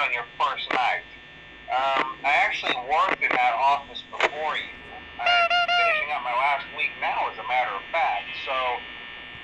on your first night. I actually worked in that office before you. I'm finishing up my last week now, as a matter of fact. So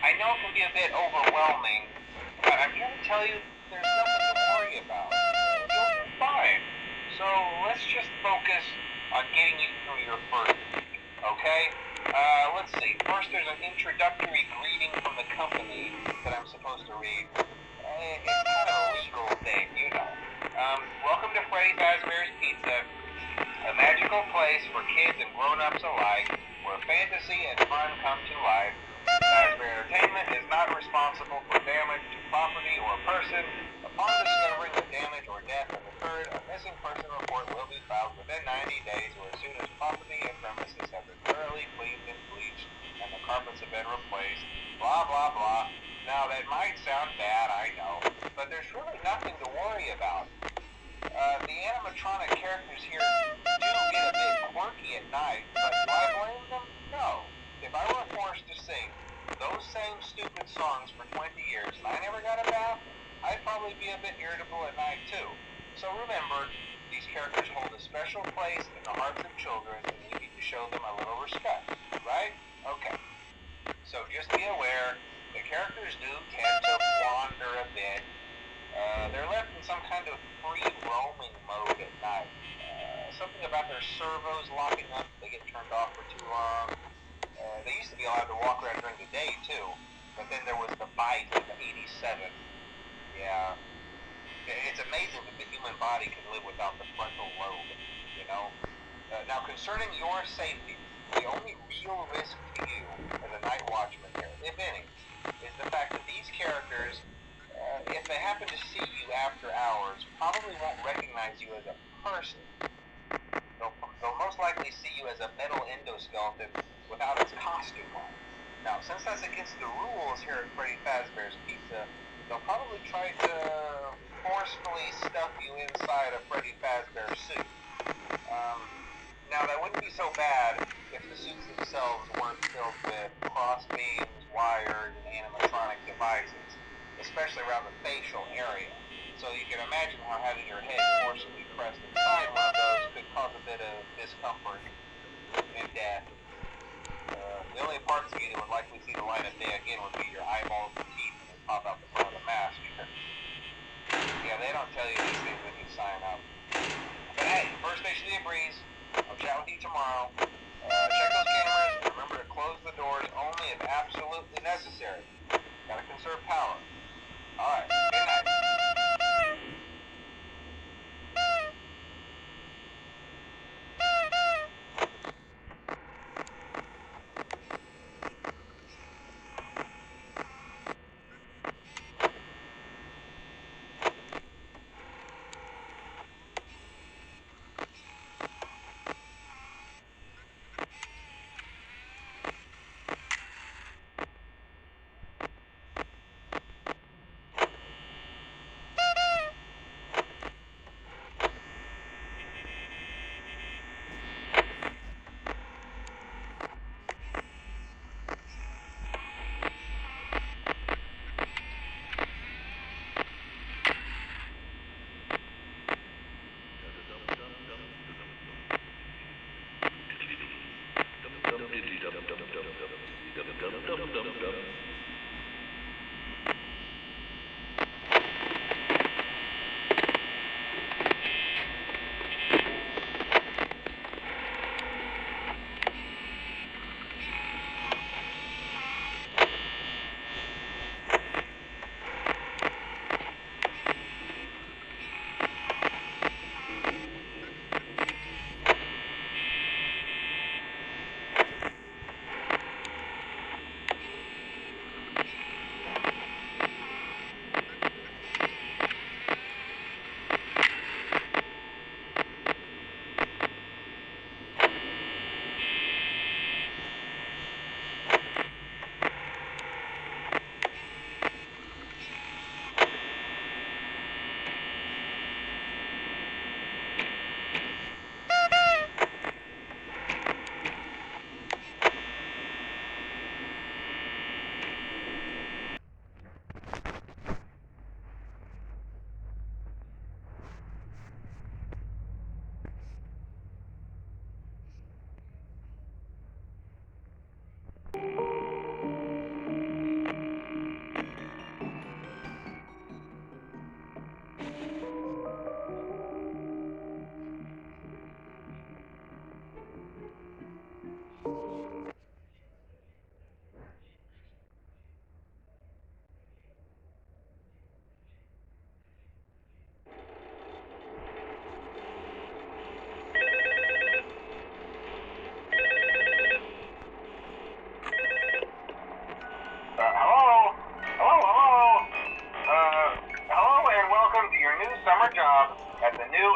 I know it can be a bit overwhelming, but I'm here to tell you there's nothing to worry about. You'll be fine. So let's just focus on getting you through your first week, okay? Let's see. First, there's an introductory greeting from the company that I'm supposed to read. It's kind of a legal thing, you know. Welcome to Freddy Fazbear's Pizza, a magical place for kids and grown-ups alike, where fantasy and fun come to life. Fazbear Entertainment is not responsible for damage to property or person. Upon discovering that damage or death has occurred, a missing person report will be filed within 90 days or as soon as property and premises have been thoroughly cleaned and bleached and the carpets have been replaced. Blah, blah, blah. Now, that might sound bad, I know, but there's really nothing to worry about. The animatronic characters here do get a bit quirky at night, but do I blame them? No. If I were forced to sing those same stupid songs for 20 years and I never got a bath, I'd probably be a bit irritable at night too. So remember, these characters hold a special place in the hearts of children and we need to show them a little respect, right? Okay. So just be aware, the characters do tend to wander a bit. They're left in some kind of free roaming mode at night. Something about their servos locking up if they get turned off for too long. They used to be allowed to walk around during the day too, but then there was the bite of the 87. Yeah. It's amazing that the human body can live without the frontal lobe, you know? Now, concerning your safety, the only real risk to you as a night watchman here, if any, is the fact that these characters, if they happen to see you after hours, probably won't recognize you as a person. They'll most likely see you as a metal endoskeleton without its costume on. Now, since that's against the rules here at Freddy Fazbear's Pizza, they'll probably try to forcefully stuff you inside a Freddy Fazbear suit. Now, that wouldn't be so bad if the suits themselves weren't filled with crossbeams, wires, and animatronic devices, especially around the facial area. So you can imagine how having your head forcibly pressed inside one of those could cause a bit of discomfort and death. The only parts of you that would likely see the light of day again would be your eyeballs and teeth when they pop out the front of the mask. Yeah, they don't tell you these things when you sign up. But hey, first station of the breeze. I'll chat with you tomorrow. Check those cameras and remember to close the doors only if absolutely necessary. Gotta conserve power. Alright, good night.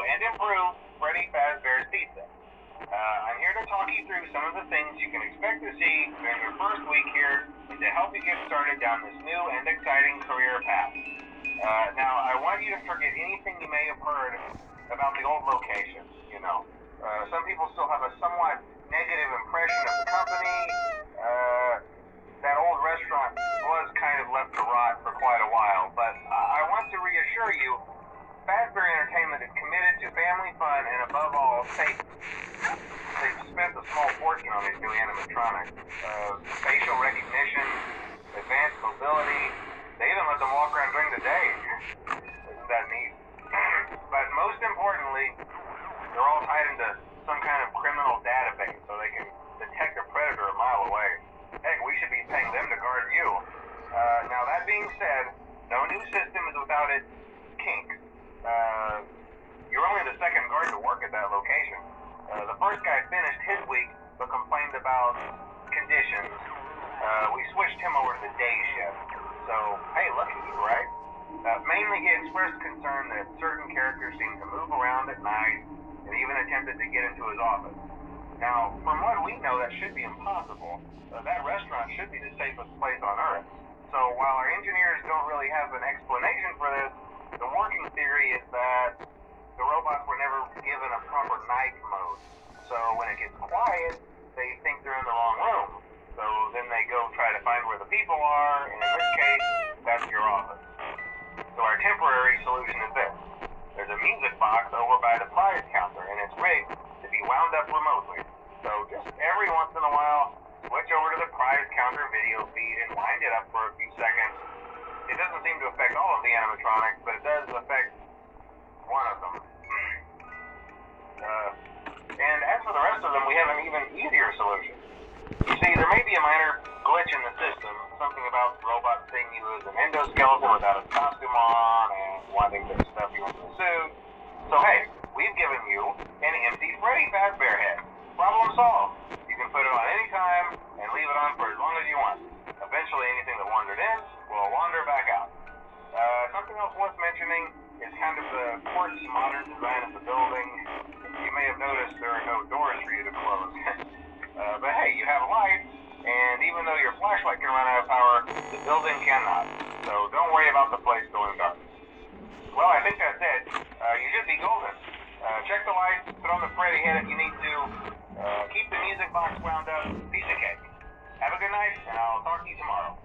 and improved Freddy Fazbear's Pizza. I'm here to talk you through some of the things you can expect to see during your first week here and to help you get started down this new and exciting career path. Now, I want you to forget anything you may have heard about the old location, you know. Some people still have a somewhat negative impression of the company. That old restaurant was kind of left to rot for quite a while, but I want to reassure you, Fazbear Entertainment is committed to family fun and above all, safety. They've spent a small fortune on these new animatronics. Facial recognition, advanced mobility, they even let them walk around during the day. Isn't that neat? But most importantly, they're all tied into some kind of criminal database so they can detect a predator a mile away. Heck, we should be paying them to guard you. Now that being said, no new system is without its kinks. You're only the second guard to work at that location. The first guy finished his week but complained about conditions. We switched him over to the day shift. So, hey, lucky you, right? Mainly he expressed concern that certain characters seemed to move around at night and even attempted to get into his office. Now, from what we know, that should be impossible. That restaurant should be the safest place on Earth. So while our engineers don't really have an explanation for this, the working theory is that the robots were never given a proper night mode. So when it gets quiet, they think they're in the wrong room. So then they go try to find where the people are, and in this case, that's your office. So our temporary solution is this. There's a music box over by the prize counter, and it's rigged to be wound up remotely. So just every once in a while, switch over to the prize counter video feed and wind it up for a few seconds. It doesn't seem to affect all of the animatronics, but it does affect one of them. And as for the rest of them, we have an even easier solution. You see, there may be a minor glitch in the system, something about robots seeing you as an endoskeleton without a costume on and wanting to stuff you into a suit. So hey, we've given you an empty Freddy Fazbear head. Problem solved. You can put it on any time and leave it on for as long as you want. Eventually anything that wandered in will wander back out. Something else worth mentioning is kind of the quirky modern design of the building. You may have noticed there are no doors for you to close. But hey, you have a light, and even though your flashlight can run out of power, the building cannot. So don't worry about the place going dark. Well, I think that's it. You should be golden. Check the lights, put on the Freddy head if you need to. Keep the music box wound up. Piece of cake. Have a good night, and I'll talk to you tomorrow.